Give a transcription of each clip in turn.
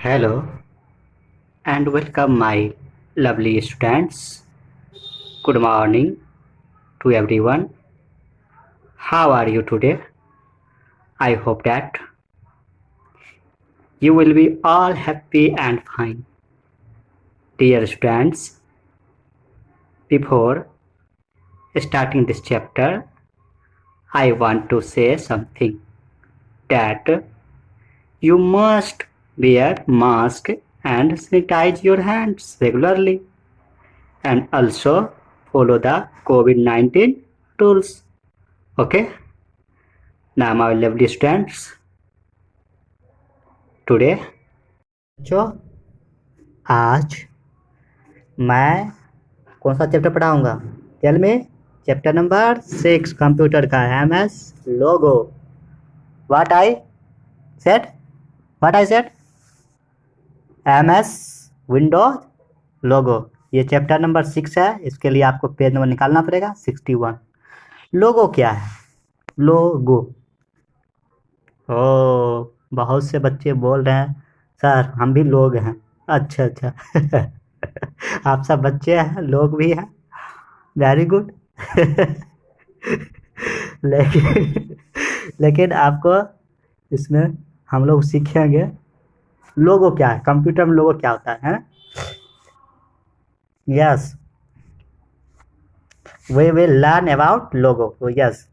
Hello and welcome my lovely students. Good morning to everyone. How are you today? I hope that you will be all happy and fine. Dear students, before starting this chapter, I want to say something that you must wear mask and sanitize your hands regularly and also follow the COVID-19 rules. Okay? Now my lovely students, today बच्चों आज मैं कौन सा chapter पढ़ाऊंगा? Tell me chapter number 6 computer का MS Logo. What I said MS Windows Logo. ये chapter number 6 है. इसके लिए आपको पेज नंबर निकालना पड़ेगा 61. लोगो क्या है? लोगो. ओ, बहुत से बच्चे बोल रहे हैं सर हम भी लोग हैं. अच्छा आप सब बच्चे हैं, लोग भी हैं. Very good. लेकिन आपको इसमें हम लोग सीखेंगे लोगो क्या है, कंप्यूटर में लोगो क्या होता है. Yes, we will learn about Logo. Yes,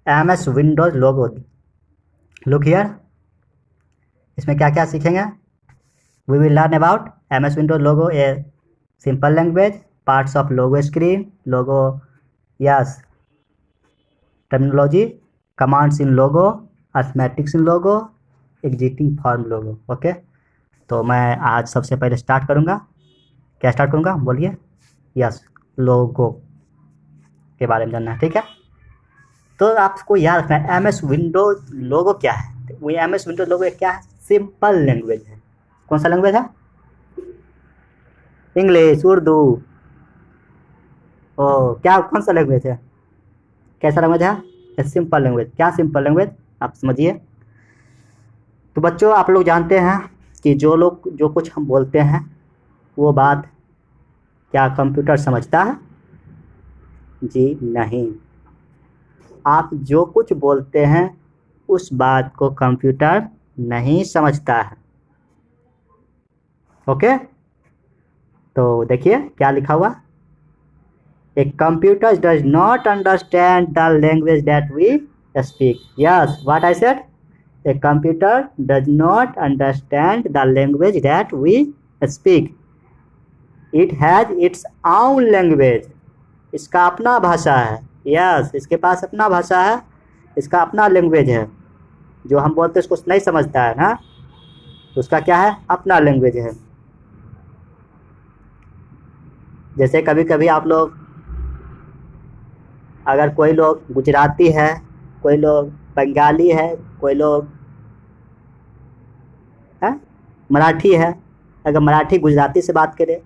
MS Windows Logo. Look here, इसमें क्या क्या सीखेंगे? We will learn about MS Windows Logo, a simple language, parts of Logo screen, Logo, yes, terminology, commands in Logo, arithmetics in Logo, exiting form Logo. Okay, तो मैं आज सबसे पहले start करूँगा. क्या स्टार्ट करूँगा बोलिए? यस, लोगो के बारे में जानना है. ठीक है, तो आपको याद रखना है MS विंडोज लोगो क्या है. वो MS विंडोज लोगो क्या है? सिंपल लैंग्वेज है. कौन सा लैंग्वेज है? इंग्लिश, उर्दू. ओ क्या, कौन सा लैंग्वेज है? कैसा लैंग्वेज है? Simple language. क्या सिंपल लैंग्वेज? आप समझिए. तो बच्चों आप लोग जानते हैं कि जो कुछ हम बोलते हैं वो बात क्या कंप्यूटर समझता है? जी नहीं. आप जो कुछ बोलते हैं उस बात को कंप्यूटर नहीं समझता है. ओके, तो देखिए क्या लिखा हुआ. A computer does not understand the language that we speak. Yes, what I said. A computer does not understand the language that we speak. It has its own language. इसका अपना भाषा है. यस, इसके पास अपना भाषा है, इसका अपना लैंग्वेज है. जो हम बोलते हैं उसको नहीं समझता है ना, तो उसका क्या है? अपना लैंग्वेज है. जैसे कभी कभी आप लोग, अगर कोई लोग गुजराती है, कोई लोग बंगाली है, कोई लोग है मराठी है, अगर मराठी गुजराती से बात करें,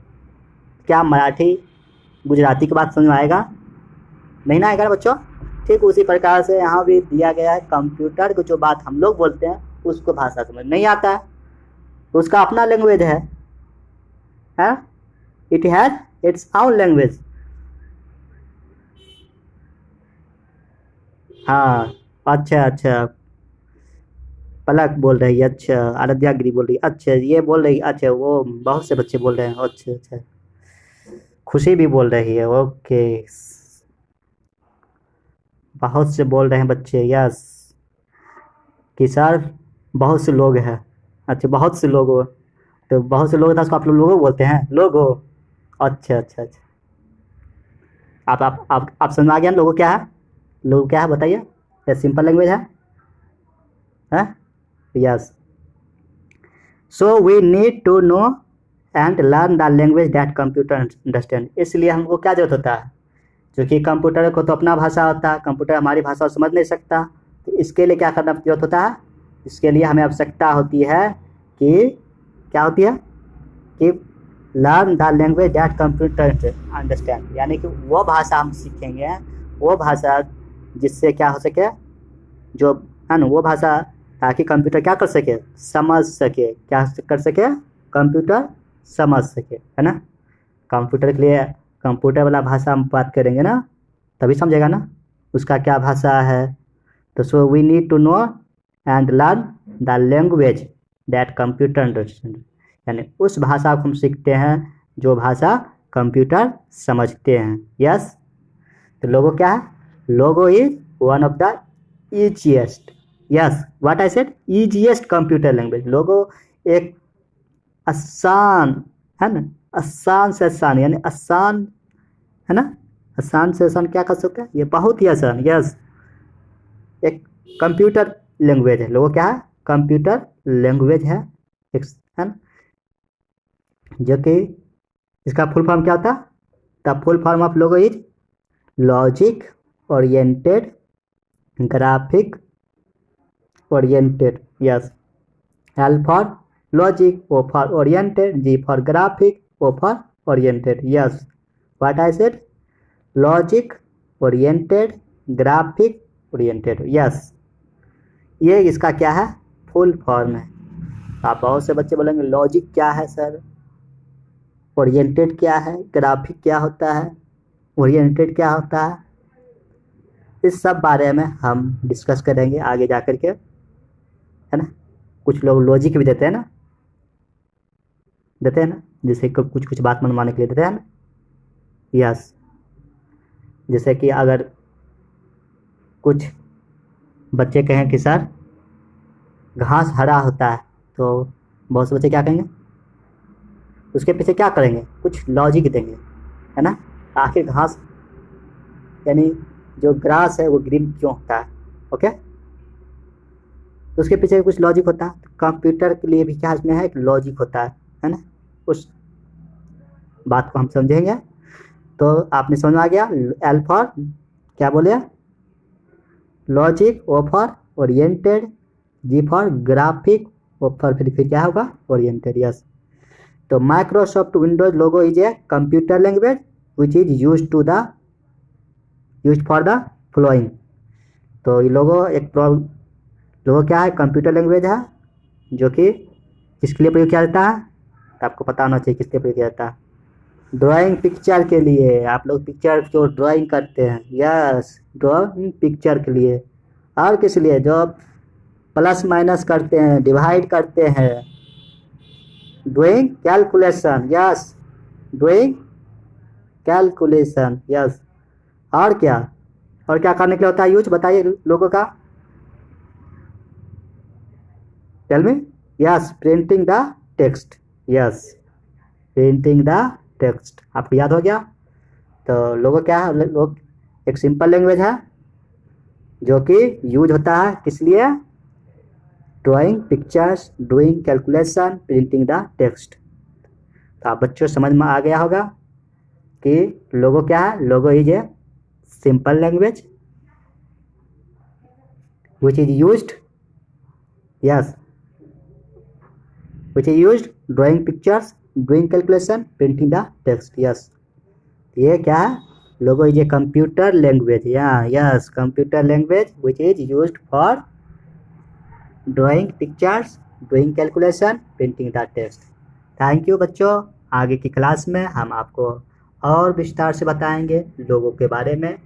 क्या मराठी गुजराती की बात समझ में आएगा? नहीं ना आएगा बच्चों. ठीक उसी प्रकार से यहाँ भी दिया गया है, कंप्यूटर को जो बात हम लोग बोलते हैं उसको भाषा समझ नहीं आता है, तो उसका अपना लैंग्वेज है. It has its own language. हाँ, अच्छा, पलक बोल रही है. अच्छा, आराध्या गिरी बोल रही है. अच्छा, ये बोल रही. अच्छा, वो बहुत से बच्चे बोल रहे हैं. अच्छा, खुशी भी बोल रही है. ओके, बहुत से बोल रहे हैं बच्चे. यस, कि सर बहुत से लोग हैं. अच्छा, बहुत से लोग हो, तो बहुत से लोग था उसको आप लोग लोगो बोलते हैं. लोगो. अच्छा. आप समझ आ गया लोगो क्या है? लोगो क्या है बताइए. ये सिंपल लैंग्वेज है. Yes, so we need to know and learn the language that computer understand. इसलिए हमको क्या जरूरत होता है? क्योंकि कंप्यूटर को तो अपना भाषा होता है, कंप्यूटर हमारी भाषा समझ नहीं सकता, तो इसके लिए क्या करना जरूरत होता है? इसके लिए हमें आवश्यकता होती है कि क्या होती है? कि learn the language that computer understand. यानी कि वो भाषा हम सीखेंगे, वो भाषा जिससे क्या हो सके, जो है ना, वो भाषा ताकि कंप्यूटर क्या कर सके, समझ सके, क्या कर सके, कंप्यूटर समझ सके, है ना। कंप्यूटर के लिए कंप्यूटर वाला भाषा हम बात करेंगे ना, तभी समझेगा ना उसका क्या भाषा है। तो so we need to know and learn the language that computer understand, यानी उस भाषा को हम सीखते हैं जो भाषा कंप्यूटर समझते हैं। यस, तो लोगो क्या है, Logo is one of the easiest, yes what I said, easiest computer language. Logo एक आसान है ना, आसान से आसान, यानी आसान है ना, आसान से आसान क्या कर सकते हैं, ये बहुत ही आसान। यस, एक कंप्यूटर लैंग्वेज है, लोगो क्या है, कंप्यूटर लैंग्वेज है, एक है ना, जो कि इसका फुल फॉर्म क्या होता है, the full form of Logo is logic oriented graphic oriented. Yes, L for logic, O for oriented, G for graphic, O for oriented. Yes, what I said, logic oriented graphic oriented. Yes, ये इसका क्या है, full form है। आप बहुत से बच्चे बोलेंगे लॉजिक क्या है सर, ओरिएंटेड क्या है, ग्राफिक क्या होता है, ओरिएंटेड क्या होता है, इस सब बारे में हम डिस्कस करेंगे आगे जा कर के, है ना। कुछ लोग लॉजिक भी देते हैं ना, देते हैं ना, जैसे कुछ कुछ बात मनवाने के लिए देते हैं ना। यस, जैसे कि अगर कुछ बच्चे कहें कि सर घास हरा होता है, तो बहुत से बच्चे क्या कहेंगे, उसके पीछे क्या करेंगे, कुछ लॉजिक देंगे, है ना। आखिर घास यानी जो ग्रास है वो ग्रीन क्यों होता है, ओके, तो उसके पीछे कुछ लॉजिक होता है। कंप्यूटर के लिए भी क्या इसमें है, एक लॉजिक होता है ना। उस बात को हम समझेंगे। तो आपने समझ में आ गया, एल फॉर क्या बोले, logic, O for oriented, G for graphic, O for फिर क्या होगा, ओरिएंटेड। यस, तो Microsoft Windows logo is a computer language which is use for the flowing. तो ये लोगो एक लोगो क्या है, कंप्यूटर लैंग्वेज है जो कि किसके लिए प्रयोग किया जाता है, तो आपको पता होना चाहिए किसके लिए प्रयोग किया जाता है, ड्राइंग पिक्चर के लिए। आप लोग पिक्चर जो ड्राइंग करते हैं, यस ड्राइंग पिक्चर के लिए, और किस लिए, जो प्लस माइनस करते हैं, डिवाइड करते हैं, doing calculation, yes doing calculation. Yes, और क्या, और क्या करने के लिए होता है यूज, बताइए लोगों का, tell me. Yes, printing the text, yes printing the text, आपको याद हो गया। तो लोगो क्या है, लोग एक सिंपल लैंग्वेज है जो कि यूज होता है किस लिए, drawing pictures, doing calculation, printing the text. तो आप बच्चों समझ में आ गया होगा कि लोगो क्या है, Logo is A simple language which is used, yes, which is used drawing pictures, doing calculation, printing the text। yes, ये क्या है, Logo is a computer language, या yes computer language which is used for drawing pictures, doing calculation, printing the text। Thank you बच्चों, आगे की class में हम आपको और विस्तार से बताएंगे लोगों के बारे में।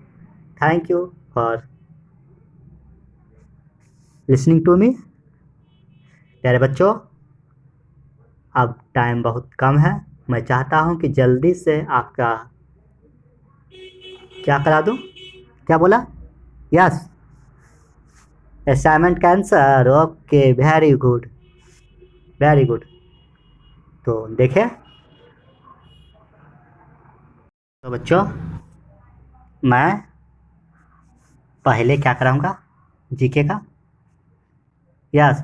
Thank you for listening to me. प्यारे बच्चों, अब टाइम बहुत कम है, मैं चाहता हूं कि जल्दी से आपका क्या करा दूं, क्या बोला, यस असाइनमेंट का answer, okay very good very good. तो देखें, तो बच्चों मैं पहले क्या कराऊंगा, जीके का, यस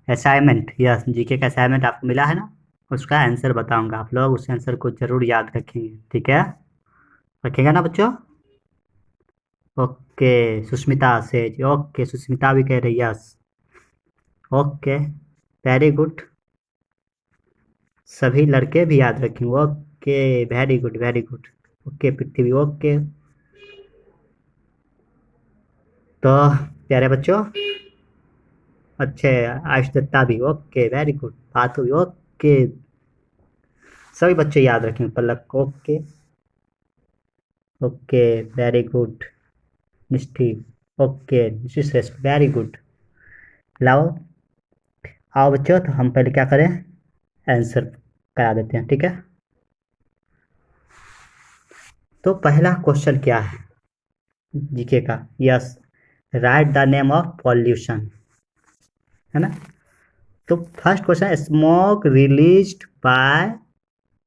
असाइनमेंट, यस जीके का असाइनमेंट आपको मिला है ना, उसका आंसर बताऊंगा, आप लोग उस आंसर को जरूर याद रखेंगे, ठीक है, रखेंगे ना बच्चों। Okay Sushmita says, okay Sushmita भी कह रही यस, ओके वेरी गुड, सभी लड़के भी याद रखेंगे, okay very good very good, okay Prithvi, okay. तो प्यारे बच्चों, अच्छे, आयुष्दत्ता भी, ओके वेरी गुड, बात हुई, ओके। सभी बच्चे याद रखेंगे पलक को, okay. Okay very good. Nishthi, okay, Nishish very good. लाओ, आओ बच्चों, तो हम पहले क्या करें, आंसर करा देते हैं, ठीक है। तो पहला क्वेश्चन क्या है जीके का, yes, right the name of pollution, है ना। तो first question, smoke released by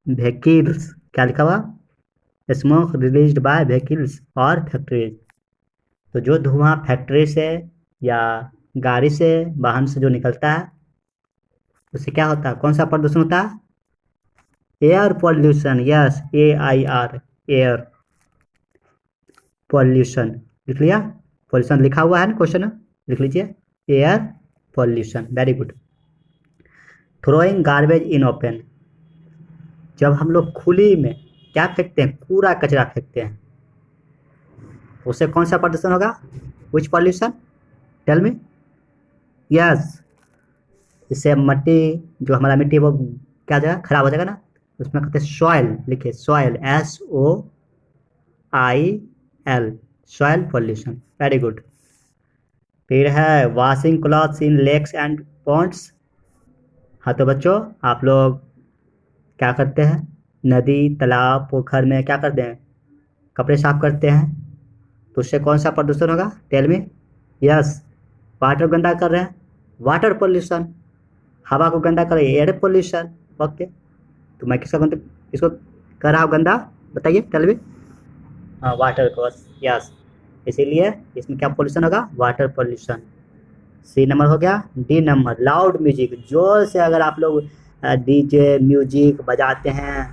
vehicles, क्या लिखा हुआ, स्मोक रिलीज्ड बाय व्हीकल्स और फैक्ट्रीज। तो जो धुआं फैक्ट्री से या गाड़ी से, वाहन से जो निकलता है, उससे क्या होता है, कौन सा प्रदूषण होता है, air pollution, yes, AIR, air pollution. लिख लिया, पॉल्यूशन लिखा हुआ है ना क्वेश्चन, लिख लीजिए, air pollution, very good. Throwing garbage in open, जब हम लोग खुली में क्या फेंकते हैं, कूड़ा कचरा फेंकते हैं, उससे कौन सा प्रदूषण होगा, विच पॉल्यूशन, टेल मी, यस, इससे मट्टी, जो हमारा मिट्टी है वो क्या हो जाएगा, खराब हो जाएगा ना, उसमें कहते हैं सॉइल, लिखिए soil, SOIL, soil pollution, very good. फिर है washing clothes in lakes and ponds. हाँ तो बच्चों, आप लोग क्या करते हैं, नदी तालाब पोखर में क्या करते हैं, कपड़े साफ करते हैं, तो उससे कौन सा प्रदूषण होगा, टेल मी, यस, वाटर गंदा कर रहे हैं, वाटर पोल्यूशन। हवा को गंदा कर रहे हैं, एयर पोल्यूशन, ओके। तो मैं किसका गंदा, किसको कर रहा हूँ गंदा, बताइए, टेल मी, हाँ वाटर को, यस, इसीलिए इसमें क्या पोल्यूशन होगा, वाटर पोल्यूशन। सी नंबर हो गया। डी नंबर, लाउड म्यूजिक, जोर से अगर आप लोग डीजे म्यूजिक बजाते हैं,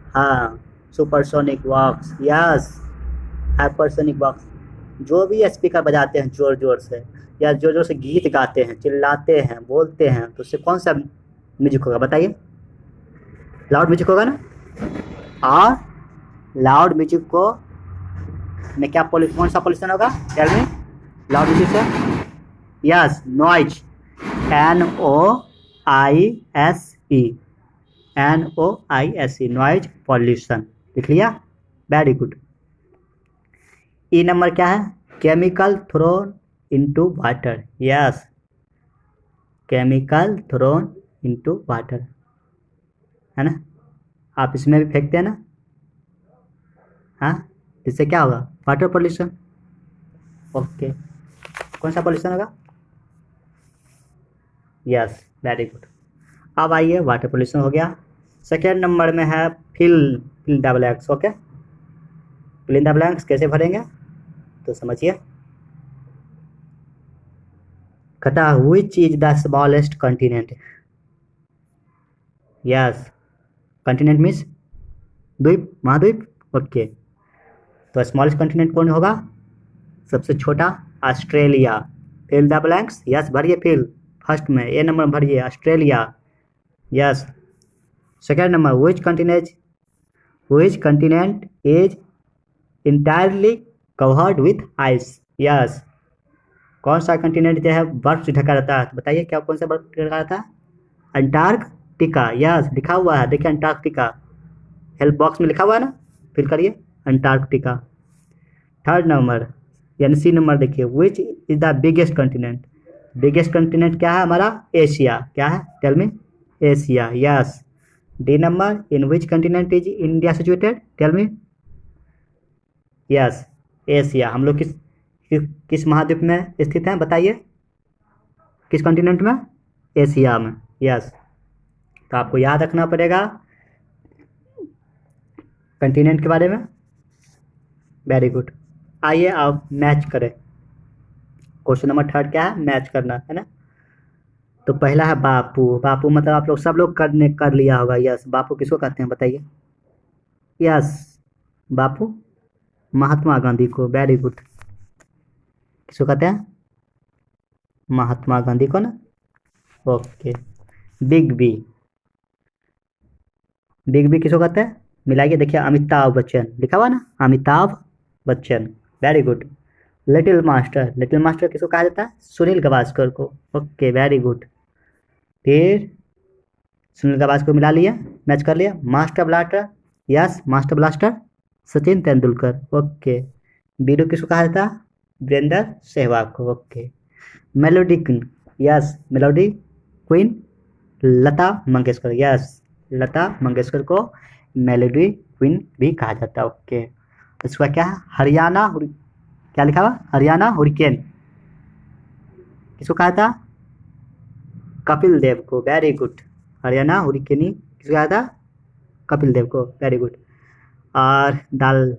हाँ, supersonic box, yes, hypersonic box, जो भी स्पीकर बजाते हैं जोर जोर से, या जोर जोर से गीत गाते हैं, चिल्लाते हैं, बोलते हैं, तो उससे कौन सा म्यूजिक होगा, बताइए, लाउड म्यूजिक होगा ना। और लाउड म्यूजिक को में क्या पोल्यूशन, कौन सा पोल्यूशन होगा, टेल मी, लाउड म्यूजिक से, yes, noise, NOISE, NOISE, noise pollution, लिख लिया, वेरी गुड। ई नंबर क्या है, chemical throne into water, yes, chemical throne into water, है ना, आप इसमें भी फेंकते हैं ना, हाँ, इससे क्या होगा, वाटर पॉल्यूशन, ओके। कौन सा पॉल्यूशन होगा, यस, वेरी गुड। अब आइए, वाटर पोल्यूशन हो गया। सेकेंड नंबर में है fill fill the blanks, okay. Fill in the blanks कैसे भरेंगे, तो समझिए, कहता है which is the smallest continent, yes, continent means द्वीप, महाद्वीप, ओके। तो स्मॉलेस्ट कॉन्टिनेंट कौन होगा, सबसे छोटा, Australia. Fill the blanks, yes, भरिए, फिल, फर्स्ट में ए नंबर भरिए, Australia, yes. Second number, which continent is entirely covered with ice, yes, कौन सा कंटिनेंट जो है बर्फ से ढका रहता है, तो बताइए क्या, कौन सा बर्फ ढका रहता है, अंटार्कटिका, यस, लिखा हुआ है, देखिए अंटार्कटिका, हेल्प बॉक्स में लिखा हुआ है ना, फिल करिए, अंटार्कटिका। थर्ड नंबर यानी सी नंबर देखिए, which is the biggest continent, biggest continent क्या है हमारा, एशिया, क्या है, tell me, Asia, yes. D number, in which continent is India situated, tell me, yes, Asia. हम लोग किस महाद्वीप में स्थित हैं, बताइए, किस कॉन्टिनेंट में, एशिया में, यस। तो आपको याद रखना पड़ेगा कंटिनेंट के बारे में, वेरी गुड। आइए आप मैच करें, क्वेश्चन नंबर थर्ड क्या है, मैच करना, है ना। तो पहला है बापू, बापू मतलब आप लोग सब लोग कर लिया होगा, यस, बापू किसको कहते हैं, बताइए, यस, बापू महात्मा गांधी को, वेरी गुड, किसको कहते हैं, महात्मा गांधी को ना, okay. Big B, big B किसको कहते हैं, मिलाइए, देखिए, अमिताभ बच्चन, लिखा हुआ ना, Amitabh Bachchan, very good. Little master किसको कहा जाता है? सुनील गावस्कर को। Okay, very good. फिर सुनील गावस्कर को मिला लिया, मैच कर लिया। Master blaster, yes master blaster Sachin Tendulkar. Okay. Viru किसको कहा जाता है? वीरेंद्र सहवाग को। Okay. Melody queen, yes melody queen Lata Mangeshkar. Yes Lata Mangeshkar को मेलोडी क्वीन भी कहा जाता है। ओके। इसका क्या है? क्या लिखा हुआ? हरियाणा हुरिकेन किसको कहा था? कपिल देव को। Very good. हरियाणा हुरिकेनी किसको कहा था? कपिल देव को। Very good. और दाल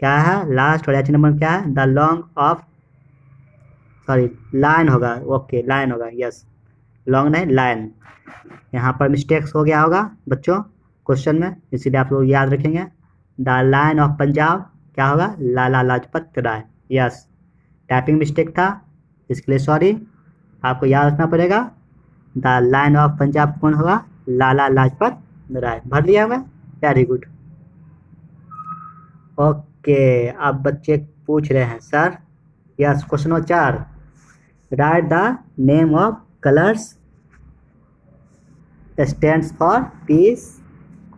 क्या है लास्ट और नंबर क्या है? The long off, sorry line होगा। ओके लाइन होगा, यस लॉन्ग नहीं लाइन। यहाँ पर मिस्टेक्स हो गया होगा बच्चों क्वेश्चन में, इसीलिए आप लोग याद रखेंगे। द लाइन ऑफ पंजाब क्या होगा? Lala Lajpat Rai. Yes typing mistake था, इसके लिए सॉरी। आपको याद रखना पड़ेगा द लाइन ऑफ पंजाब कौन होगा? लाला लाजपत राय। भर लिया होगा। Very good. ओके, अब बच्चे पूछ रहे हैं sir, yes question number 4, right the name of colours stands for piece,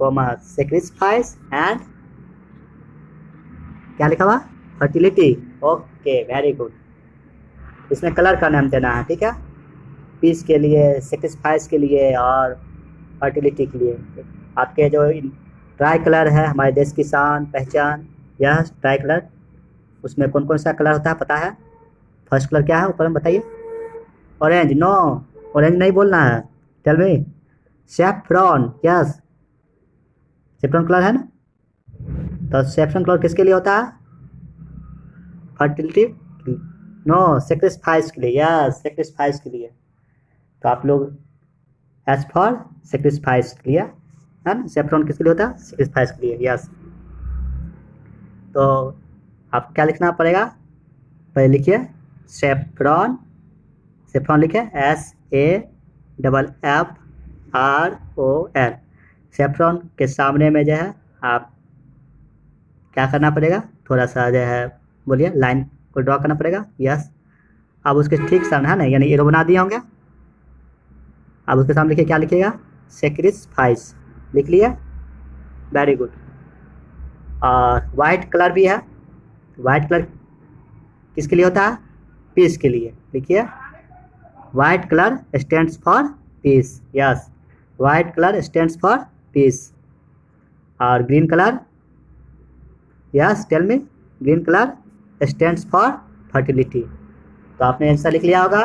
sacrifice and क्या लिखा हुआ? फर्टिलिटी। Okay very good. इसमें कलर का नाम देना है, ठीक है? पीस के लिए, सेक्रीफाइस के लिए और फर्टिलिटी के लिए। आपके जो ट्राई कलर है हमारे देश की शान पहचान, यह ट्राई कलर, उसमें कौन कौन सा कलर होता है पता है? फर्स्ट कलर क्या है ऊपर में बताइए? ऑरेंज। नो, ऑरेंज नहीं बोलना है। Tell me. Saffron. Yes saffron colour है ना? तो सैफ्रॉन कलर किसके लिए होता है? फर्टिलिटी। नो, सेक्रीफाइस के लिए। यस सेक्रीफाइस के लिए। तो आप लोग एज फॉर सेक्रीफाइस के लिए है ना? सैफ्रॉन किसके लिए होता है? सेक्रीफाइस के लिए। यस तो आप क्या लिखना पड़ेगा? पहले लिखिए सेफ्रॉन। सेफ्रॉन लिखे SAFFRON। सेफ्रॉन के सामने में जो है आप क्या करना पड़ेगा? थोड़ा सा जो है बोलिए लाइन को ड्रॉ करना पड़ेगा। यस अब उसके ठीक सामने है ना, यानी एरो बना दिए होंगे। अब उसके सामने लिखिए, क्या लिखिएगा? सेक्रीफाइस। लिख लिया। Very good. और वाइट कलर भी है। वाइट कलर किसके लिए होता है? पीस के लिए। लिखिए white colour stands for peace. Yes white colour stands for peace. और green colour, yes tell me. Green colour stands for fertility. तो आपने आंसर लिख लिया होगा।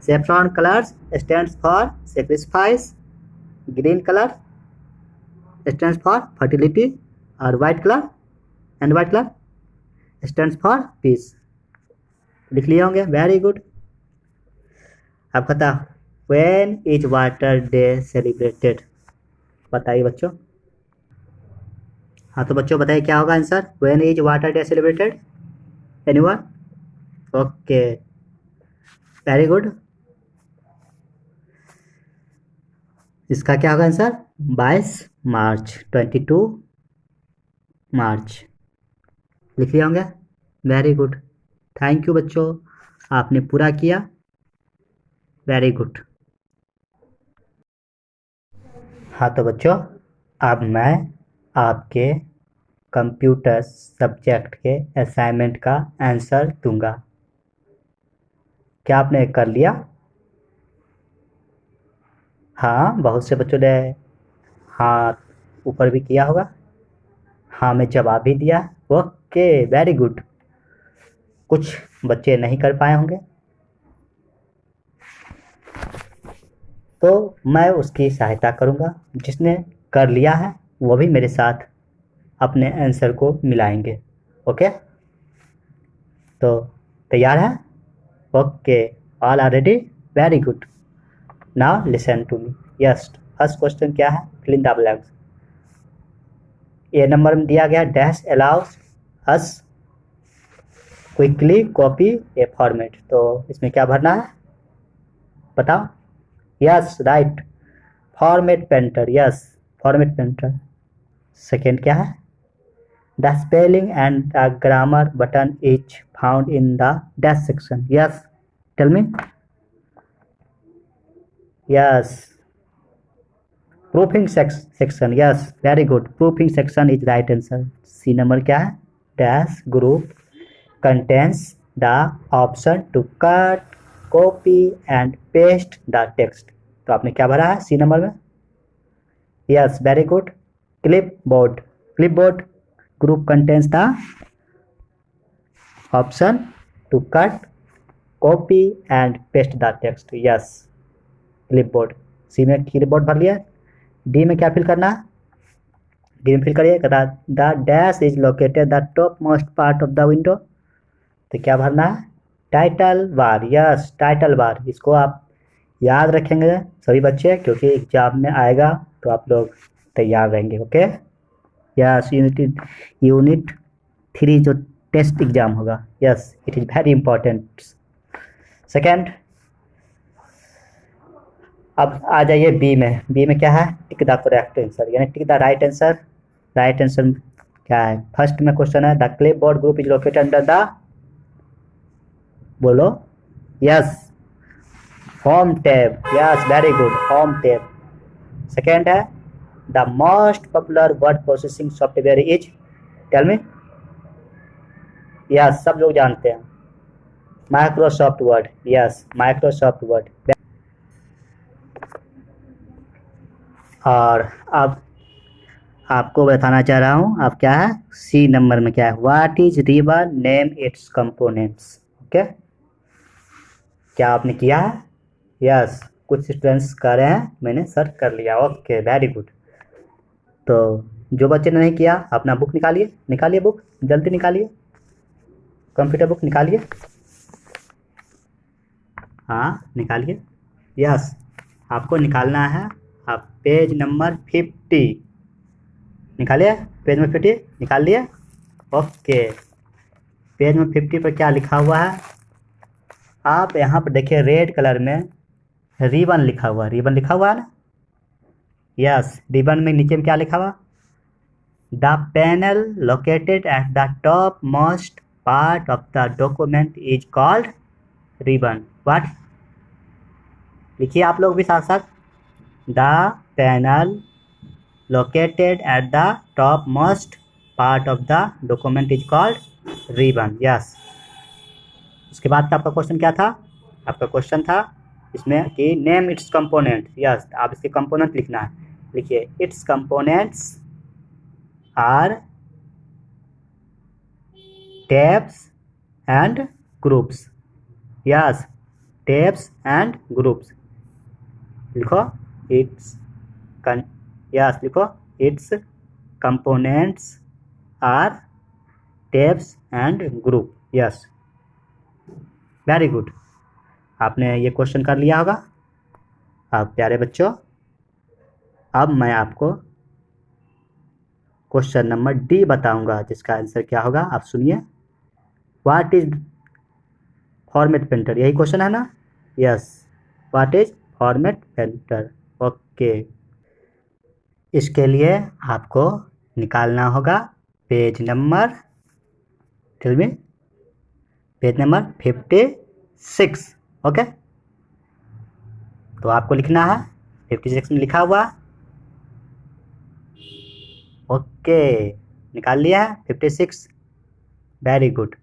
Saffron colours stands for sacrifice, green colour stands for fertility, और white colour stands for peace. लिख लिए होंगे। Very good. अब बता, when is water day celebrated? बताइए बच्चों। हाँ तो बच्चों बताइए क्या होगा answer? When is water day celebrated? Anyone? Okay very good. इसका क्या होगा आंसर? 22 मार्च, 22 मार्च। लिख लिया होंगे। Very good. थैंक यू बच्चों, आपने पूरा किया। Very good. हाँ तो बच्चों अब मैं आपके कंप्यूटर सब्जेक्ट के असाइनमेंट का आंसर दूंगा। क्या आपने कर लिया? हाँ बहुत से बच्चों ने हाँ ऊपर भी किया होगा। हाँ मैं जवाब भी दिया। Okay very good. कुछ बच्चे नहीं कर पाए होंगे, तो मैं उसकी सहायता करूँगा। जिसने कर लिया है वो भी मेरे साथ अपने आंसर को मिलाएंगे। ओके तो तैयार है? Okay all are ready? Very good. Now listen to me. Yes first question क्या है? Fill in the blanks. A number में दिया गया dash allows us quickly copy a format. तो इसमें क्या भरना है बताओ? Yes right format painter. Yes format painter. Second क्या है? The spelling and the grammar button is found in the dash section. Yes, tell me. Yes, proofing section. Yes, very good. Proofing section is right answer. C number क्या है? Dash group contains the option to cut, copy and paste the text. तो आपने क्या भरा है सी number में? Yes, very good. Clipboard group contains the option to cut, copy and paste the text. Yes, clipboard. सी में clipboard भर लिया. D में क्या फिल करना है? डी में फिल करिए. The dash is located the top most part of the window. तो क्या भरना है? Title bar. Yes, title bar. इसको आप याद रखेंगे सभी बच्चे, क्योंकि एग्जाम में आएगा तो आप लोग तैयार रहेंगे. ओके. यस, यूनिट 3 जो टेस्ट एग्जाम होगा. Yes, it is very important. Second, अब आ जाइए बी में. बी में क्या है? टिक द करेक्ट आंसर, यानी tick the right answer. Right answer क्या है? फर्स्ट में क्वेश्चन है the clipboard group is located under the, बोलो. Yes, home tab. Yes, very good, home tab. Second है the most popular word processing software is, tell me. Yes, सब लोग जानते हैं, Microsoft Word. Yes, Microsoft Word. और अब आपको बताना चाह रहा हूँ, अब क्या है सी नंबर में क्या है? What is ribbon, name it's components. Okay, क्या आपने किया है? यस, कुछ स्टूडेंट्स कर रहे हैं, मैंने सर्च कर लिया. Okay, very good. तो जो बच्चे ने नहीं किया अपना बुक निकालिए बुक जल्दी निकालिए, कंप्यूटर बुक निकालिए. हाँ, निकालिए. यस, आपको निकालना है. आप पेज नंबर 50 निकालिए. पेज नंबर 50 निकाल लिए. ओके, पेज नंबर 50 पर क्या लिखा हुआ है? आप यहाँ पर देखिए रेड कलर में रिबन लिखा हुआ है. रिबन लिखा हुआ है ना? यस, रिबन में नीचे में क्या लिखा हुआ? The panel located at the top most part of the document is called ribbon. What? लिखिए आप लोग भी साथ साथ. The panel located at the topmost part of the document is called ribbon. Yes. उसके बाद का आपका क्वेश्चन क्या था? आपका क्वेश्चन था इसमें कि नेम इट्स कंपोनेंट. यस, आप इसके कंपोनेंट लिखना है. लिखिए its components are tabs and groups. Yes, tabs and groups. लिखो इट्स यस, लिखो its components are tabs and group. Yes, very good. आपने ये क्वेश्चन कर लिया होगा. अब प्यारे बच्चों, अब मैं आपको क्वेश्चन नंबर डी बताऊंगा, जिसका आंसर क्या होगा आप सुनिए. What is format painter? यही क्वेश्चन है ना? Yes, what is format painter. Okay, इसके लिए आपको निकालना होगा page number, tell me, page number 56. Okay, तो आपको लिखना है 56 में लिखा हुआ. ओके, निकाल लिया है 56. Very good.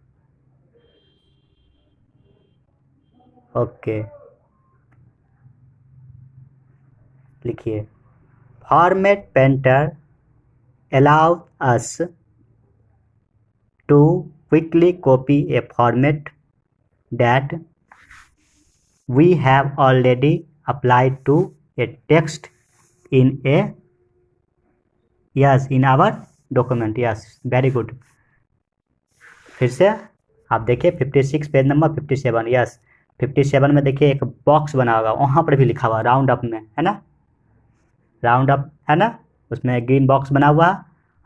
ओके, लिखिए Format Painter allows us to quickly copy a format that we have already applied to a text in our document. Yes, very good. फिर से आप देखिए 56 पेज नंबर 57. यस, 57 में देखिए एक बॉक्स बना होगा, वहाँ पर भी लिखा हुआ राउंड अप में, है ना? राउंड अप है ना, उसमें ग्रीन बॉक्स बना हुआ.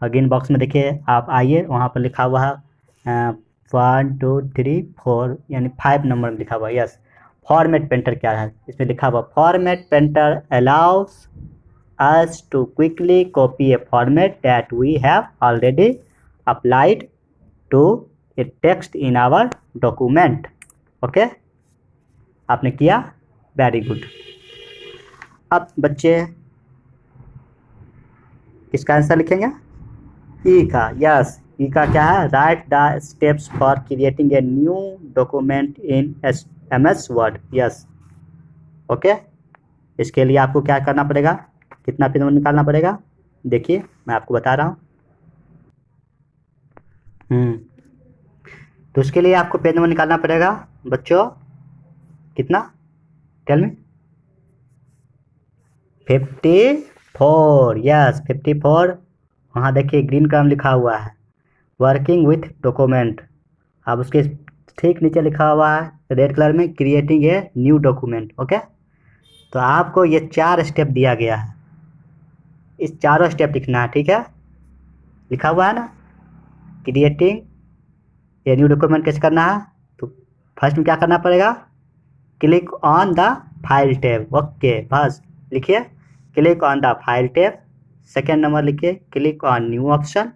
और ग्रीन बॉक्स में देखिए आप आइए, वहाँ पर लिखा हुआ है 1 2 3 4 यानी 5 नंबर में लिखा हुआ. यस, फॉर्मेट पेंटर क्या है? इसमें लिखा हुआ format painter allows us to quickly copy a format that we have already applied to a text in our document. Okay, आपने किया, वेरी गुड। अब बच्चे इसका आंसर लिखेंगे ई का। यस, ई का क्या है? Right the steps for creating a new document in MS word. Yes, okay. इसके लिए आपको क्या करना पड़ेगा, कितना पेज नंबर निकालना पड़ेगा? देखिए मैं आपको बता रहा हूँ। तो उसके लिए आपको पेज नंबर निकालना पड़ेगा बच्चों, कितना? Tell me. 54। यस, 54। वहाँ देखिए ग्रीन कलर में लिखा हुआ है वर्किंग विथ डॉक्यूमेंट। अब उसके ठीक नीचे लिखा हुआ है रेड कलर में creating a new document. Okay, तो आपको ये 4 स्टेप दिया गया है, इस चारों स्टेप लिखना है, ठीक है? लिखा हुआ है ना, क्रिएटिंग ये न्यू डॉक्यूमेंट कैसे करना है? तो फर्स्ट में क्या करना पड़ेगा? Click on the file tab. Okay, बस लिखिए click on the file tab. Second number लिखिए क्लिक ऑन न्यू ऑप्शन।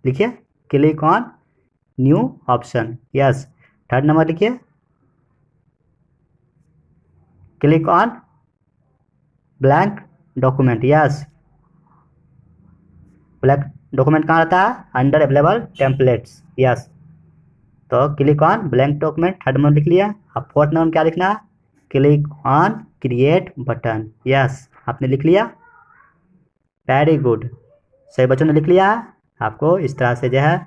लिखिए click on new option. Yes, third number लिखिए click on blank document. Yes, blank document कहाँ रहता है? Under available templates. Yes, तो click on blank document third number लिख लिया। अब फोर्थ नंबर क्या लिखना है? Click on create button. Yes, आपने लिख लिया, वेरी गुड, सही बच्चों ने लिख लिया है। आपको इस तरह से जो है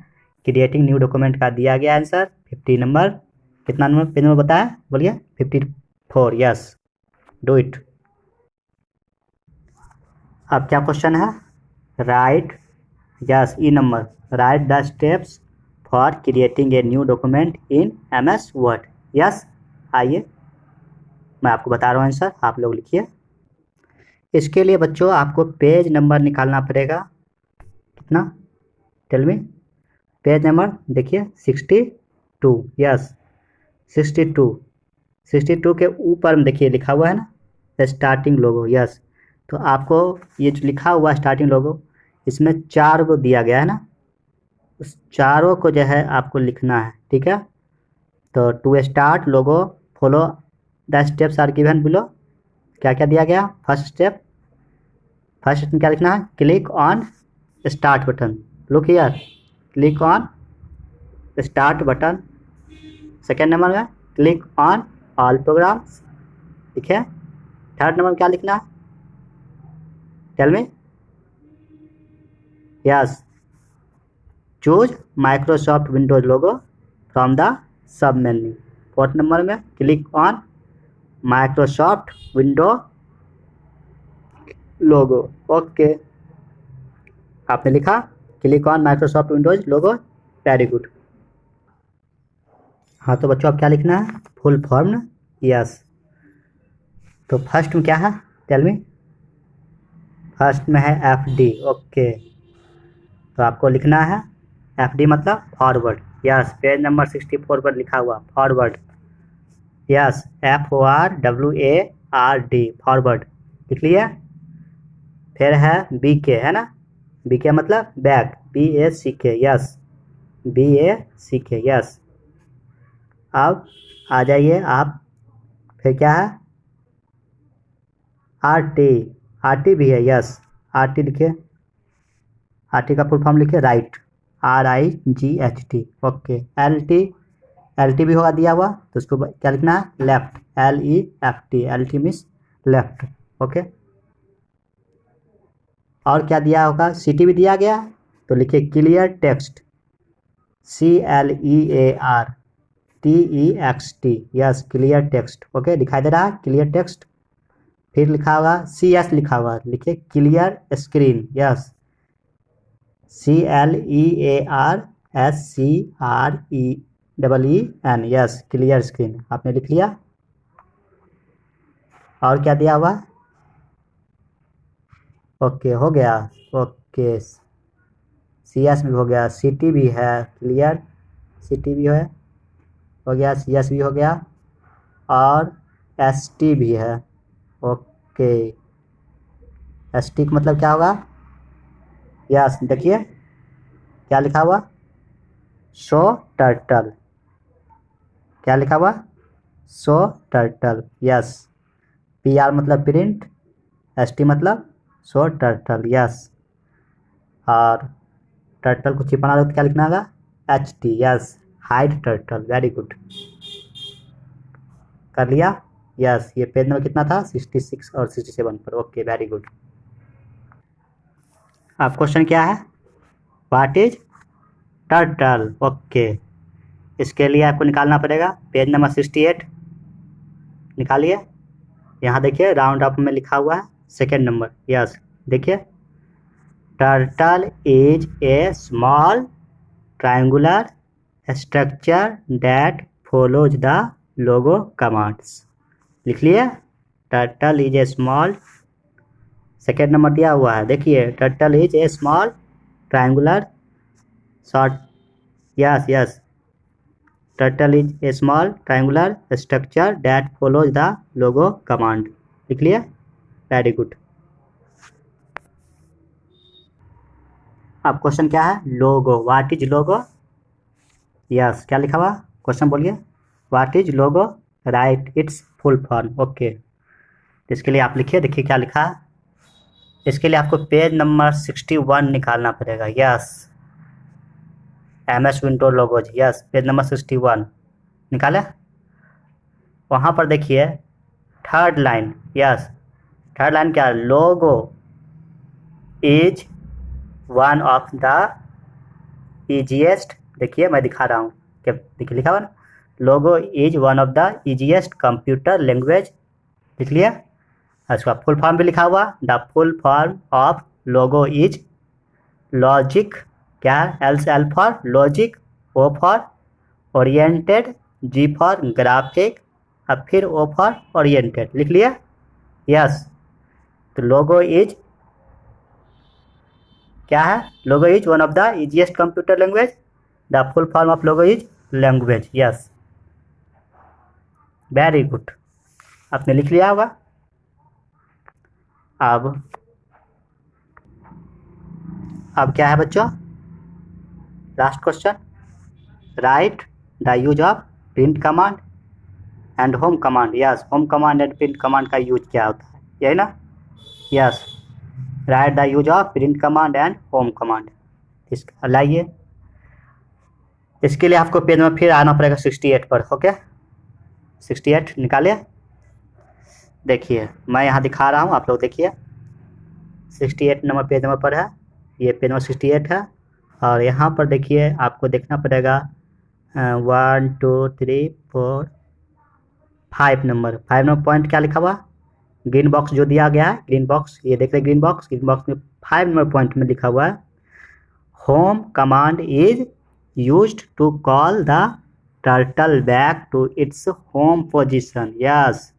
क्रिएटिंग न्यू डॉक्यूमेंट का दिया गया आंसर 50 नंबर। कितना नंबर पेज नंबर बताया? बोलिए 54। Yes, do it. अब क्या क्वेश्चन है? Right, yes, E number, right the steps for creating a new document in MS word. Yes, आइए मैं आपको बता रहा हूँ आंसर, आप लोग लिखिए। इसके लिए बच्चों आपको पेज नंबर निकालना पड़ेगा, कितना? Tell me. पेज नंबर देखिए 62। यस, 62 के ऊपर में देखिए लिखा हुआ है ना स्टार्टिंग लोगो। यस, तो आपको ये जो लिखा हुआ स्टार्टिंग लोगो, इसमें 4 को दिया गया है ना, उस चारों को जो है आपको लिखना है, ठीक है? तो to start logo follow the steps are given below. क्या क्या दिया गया? फर्स्ट स्टेप, फर्स्ट में क्या लिखना है? Click on start button. Look here, click on start button. Second number में क्लिक ऑन ऑल प्रोग्राम्स, ठीक है? थर्ड नंबर में क्या लिखना है? Tell me. Yes, choose Microsoft Windows Logo from the submenu. Fourth number में click on Microsoft Window Logo. Okay, आपने लिखा click on Microsoft Windows Logo, very good. हाँ, तो बच्चों अब क्या लिखना है? फुल फॉर्म ना। यस, तो फर्स्ट में क्या है? टेल मी। फर्स्ट में है FD। ओके, तो आपको लिखना है FD मतलब फॉरवर्ड। यस, पेज नंबर 64 पर लिखा हुआ फॉरवर्ड। यस, FORWARD, फॉरवर्ड, लिख लिया। फिर है BK, है ना? BK मतलब back, BACK। Yes, BACK। Yes, अब आ जाइए आप, फिर क्या है? RT भी है। यस, RT लिखिए, RT का फुल फॉर्म लिखिए राइट, RIGHT। ओके, LT भी होगा दिया हुआ, तो उसको क्या लिखना है? Left, LEFT, LT means left. Okay, और क्या दिया होगा? CT भी दिया गया, तो लिखिए clear text, CLEARTEXT। Yes, clear text. Okay, दिखाई दे रहा है क्लियर टेक्स्ट। फिर लिखा होगा CS लिखा हुआ, लिखिए clear screen. Yes, CLEARSCREEN। Yes, clear screen, आपने लिख लिया। और क्या दिया हुआ? ओके, हो गया। ओके, CS भी हो गया, CT भी है, क्लियर CT भी है, हो गया, CS भी हो गया, और ST भी है। ओके, ST का मतलब क्या होगा? यस, देखिए क्या लिखा हुआ? Show turtle. क्या लिखा हुआ? Show turtle. यस। PR मतलब प्रिंट, ST मतलब शो टर्टल। यस। और टर्टल को छिपाना हो तो क्या लिखना होगा? HT। Yes, hide turtle. Very good, कर लिया। यस, ये पेज नंबर कितना था? 66 और 67 पर। Okay, very good. अब क्वेश्चन क्या है? What is turtle? ओके, इसके लिए आपको निकालना पड़ेगा पेज नंबर 68। निकालिए। यहाँ देखिए राउंड अप में लिखा हुआ है सेकेंड नंबर। यस, देखिए, turtle is a small triangular structure that follows the Logo commands. लिख लिए, turtle is a small, second number दिया हुआ है, देखिए, turtle is a small triangular short. Yes yes, turtle is a small triangular structure that follows the Logo command. लिख लिया, very good. अब question क्या है? Logo. What is Logo? Yes, क्या लिखा हुआ? क्वेश्चन बोलिए। What is logo? Right it's full form. Okay, इसके लिए आप लिखिए, देखिए क्या लिखा है। इसके लिए आपको पेज नंबर 61 निकालना पड़ेगा। Yes, MS Window Logos. Yes, page number 61 निकाले। वहाँ पर देखिए third line. Yes, third line क्या? Logo is one of the easiest. देखिए मैं दिखा रहा हूँ, क्या देखिए लिखा हुआ ना, लोगो is one of the easiest computer language. लिख लिया। उसका फुल फॉर्म भी लिखा हुआ, the full form of Logo is logic. क्या? L for logic, O for oriented, G for graphic, अब फिर O फॉर ओरिएंटेड। लिख लिया। यस, तो लोगो इज क्या है? Logo is one of the easiest computer language. The full form of Logo is language. Yes, very good, आपने लिख लिया होगा। अब क्या है बच्चों? Last question, right the use of print command and home command. Yes, home command and print command का use क्या होता है, यही ना? Yes, right the use of print command and home command. इसका लाइए, इसके लिए आपको पेज में फिर आना पड़ेगा 68 पर। ओके, 68 निकालिए। देखिए मैं यहाँ दिखा रहा हूँ, आप लोग देखिए, 68 नंबर पेज नंबर पर है, ये पेज नंबर 68 है। और यहाँ पर देखिए आपको देखना पड़ेगा 1 2 3 4 5 नंबर पॉइंट क्या लिखा हुआ? ग्रीन बॉक्स जो दिया गया है, ग्रीन बॉक्स, ये देख रहे ग्रीन बॉक्स में 5 नंबर पॉइंट में लिखा हुआ है, home command is used to call the turtle back to its home position. Yes,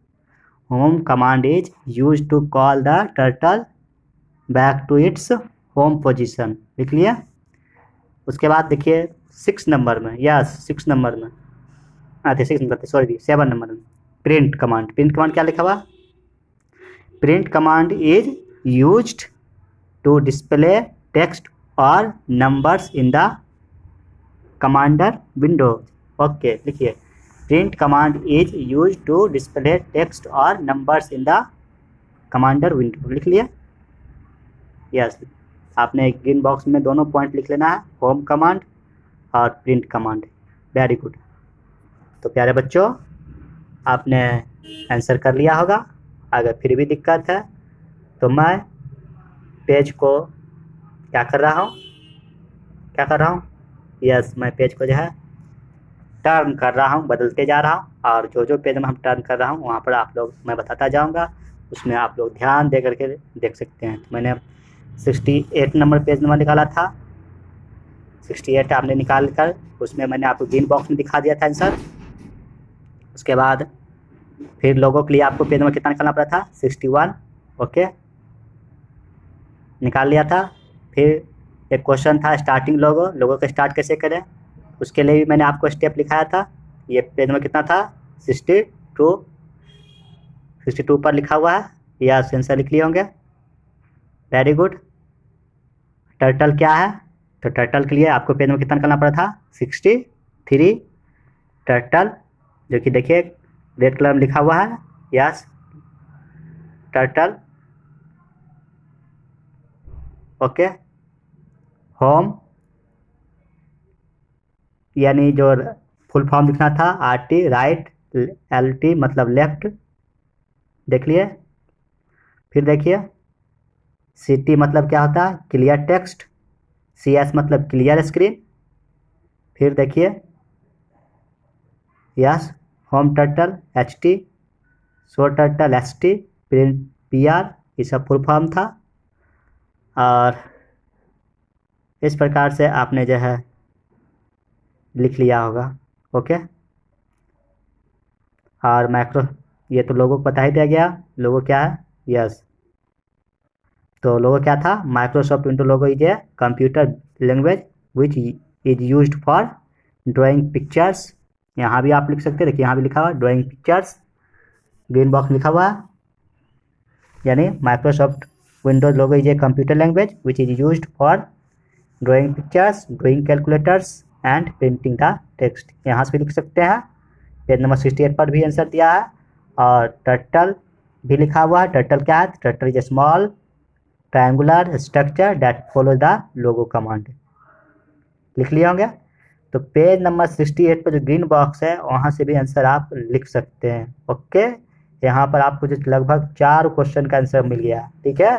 home command is used to call the turtle back to its home position. लिख लिया। उसके बाद देखिए 6 नंबर में, यस 6 नंबर में, 6 नंबर, सॉरी 7 नंबर में, print command. Print command क्या लिखा हुआ? Print command is used to display text और numbers in the commander window. Okay, लिखिए, print command is used to display text और numbers in the commander window. लिख लिया। Yes, आपने ग्रीन बॉक्स में दोनों पॉइंट लिख लेना है, होम कमांड और प्रिंट कमांड। Very good. तो प्यारे बच्चों, आपने आंसर कर लिया होगा। अगर फिर भी दिक्कत है तो मैं पेज को क्या कर रहा हूँ, यस, मैं पेज को जो है टर्न कर रहा हूँ, बदलते जा रहा हूँ, और जो पेज में हम टर्न कर रहा हूँ वहाँ पर आप लोग, मैं बताता जाऊँगा, उसमें आप लोग ध्यान दे करके देख सकते हैं। तो मैंने 68 नंबर पेज नंबर निकाला था, 68 आपने निकाल कर उसमें मैंने आपको ग्रीन बॉक्स में दिखा दिया था आंसर। उसके बाद फिर लोगों के लिए आपको पेज नंबर कितना निकालना पड़ा था? 61। ओके, निकाल लिया था। फिर एक क्वेश्चन था स्टार्टिंग लोगों को स्टार्ट कैसे करें, उसके लिए भी मैंने आपको स्टेप लिखाया था। ये पेज नंबर कितना था? 62 पर लिखा हुआ है, यह आंसर लिख लिए होंगे। Very good. टर्टल क्या है? तो टर्टल के लिए आपको पेज में कितना निकालना पड़ा था 63 टर्टल, जो कि देखिए रेड कलर में लिखा हुआ है, यस टर्टल। ओके, होम यानी जो फुल फॉर्म लिखना था RT राइट, LT मतलब लेफ्ट, देख लिए। फिर देखिए CT मतलब क्या होता है क्लियर टेक्स्ट, CS मतलब क्लियर स्क्रीन। फिर देखिए yes home turtle HT, show turtle ST, print PR, ये सब फुल फॉर्म था। और इस प्रकार से आपने जो है लिख लिया होगा। ओके, और माइक्रो, ये तो लोगों को पता ही दिया गया लोगो क्या है, यस। तो लोगो क्या था, Microsoft Window logo is a computer language which is used for drawing pictures. यहाँ भी आप लिख सकते हैं, देखिए यहाँ भी लिखा हुआ ड्राइंग पिक्चर्स, ग्रीन बॉक्स लिखा हुआ, यानी Microsoft Windows logo is a computer language which is used for drawing pictures, drawing calculators and printing the text. यहाँ से भी लिख सकते हैं। पेज नंबर 68 पर भी आंसर दिया है। और टर्टल भी लिखा हुआ है, टर्टल क्या है, turtle is a small triangular structure that follow the Logo command. लिख लिए होंगे। तो पेज नंबर 68 पर जो ग्रीन बॉक्स है वहाँ से भी आंसर आप लिख सकते हैं। ओके, यहाँ पर आपको जो लगभग 4 क्वेश्चन का आंसर मिल गया, ठीक है।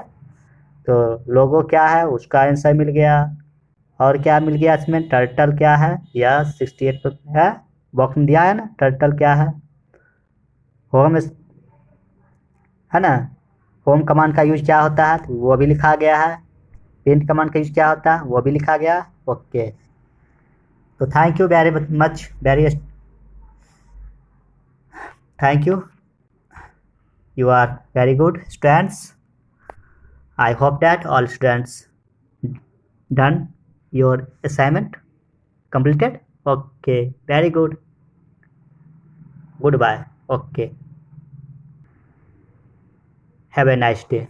तो लोगो क्या है उसका आंसर मिल गया, और क्या मिल गया इसमें, टर्टल क्या है, यह 68 पर है, बॉक्स में दिया है ना, टर्टल क्या है, होम है ना, होम कमांड का यूज क्या होता है तो वो भी लिखा गया है, प्रिंट कमांड का यूज क्या होता है वो भी लिखा गया। ओके, तो thank you very much, thank you are very good students. I hope that all students done your assignment, completed. Okay, very good, goodbye. Okay, have a nice day.